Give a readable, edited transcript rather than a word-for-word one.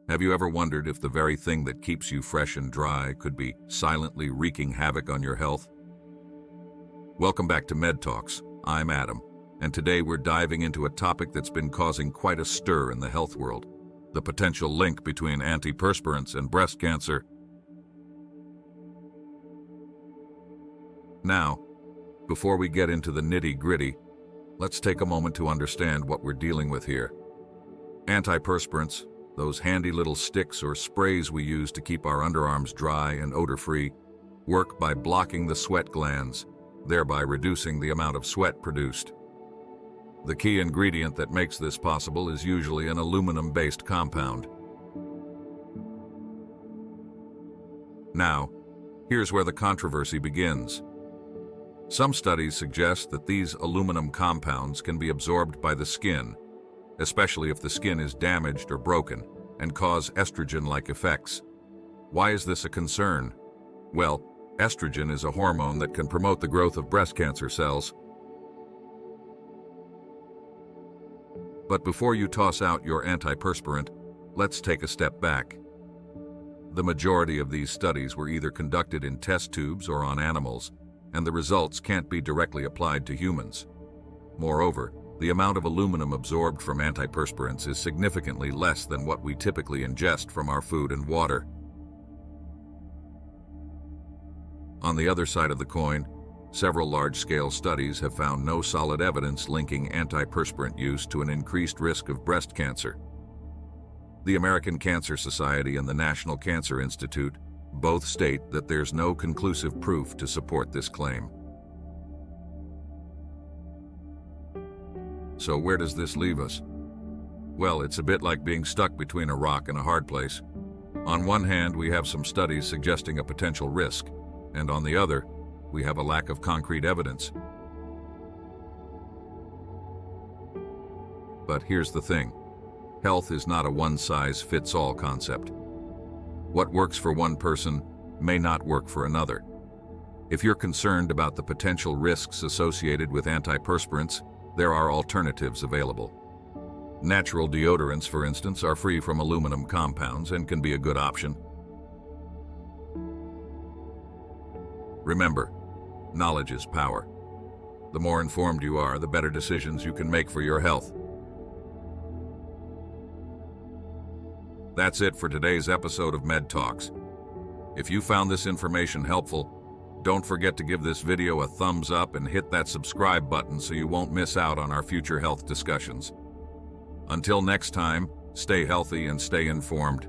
Have you ever wondered if the very thing that keeps you fresh and dry could be silently wreaking havoc on your health? Welcome back to Med Talks. I'm Adam, and today we're diving into a topic that's been causing quite a stir in the health world: the potential link between antiperspirants and breast cancer. Now, before we get into the nitty-gritty, let's take a moment to understand what we're dealing with here. Antiperspirants, those handy little sticks or sprays we use to keep our underarms dry and odor-free, work by blocking the sweat glands, thereby reducing the amount of sweat produced. The key ingredient that makes this possible is usually an aluminum-based compound. Now, here's where the controversy begins. Some studies suggest that these aluminum compounds can be absorbed by the skin, especially if the skin is damaged or broken, and cause estrogen-like effects. Why is this a concern? Well, estrogen is a hormone that can promote the growth of breast cancer cells. But before you toss out your antiperspirant, let's take a step back. The majority of these studies were either conducted in test tubes or on animals, and the results can't be directly applied to humans. Moreover, the amount of aluminum absorbed from antiperspirants is significantly less than what we typically ingest from our food and water. On the other side of the coin, several large-scale studies have found no solid evidence linking antiperspirant use to an increased risk of breast cancer. The American Cancer Society and the National Cancer Institute both state that there's no conclusive proof to support this claim. So where does this leave us? Well, it's a bit like being stuck between a rock and a hard place. On one hand, we have some studies suggesting a potential risk, and on the other, we have a lack of concrete evidence. But here's the thing. Health is not a one-size-fits-all concept. What works for one person may not work for another. If you're concerned about the potential risks associated with antiperspirants, there are alternatives available. Natural deodorants, for instance, are free from aluminum compounds and can be a good option. Remember, knowledge is power. The more informed you are, the better decisions you can make for your health. That's it for today's episode of Med Talks. If you found this information helpful, don't forget to give this video a thumbs up and hit that subscribe button so you won't miss out on our future health discussions. Until next time, stay healthy and stay informed.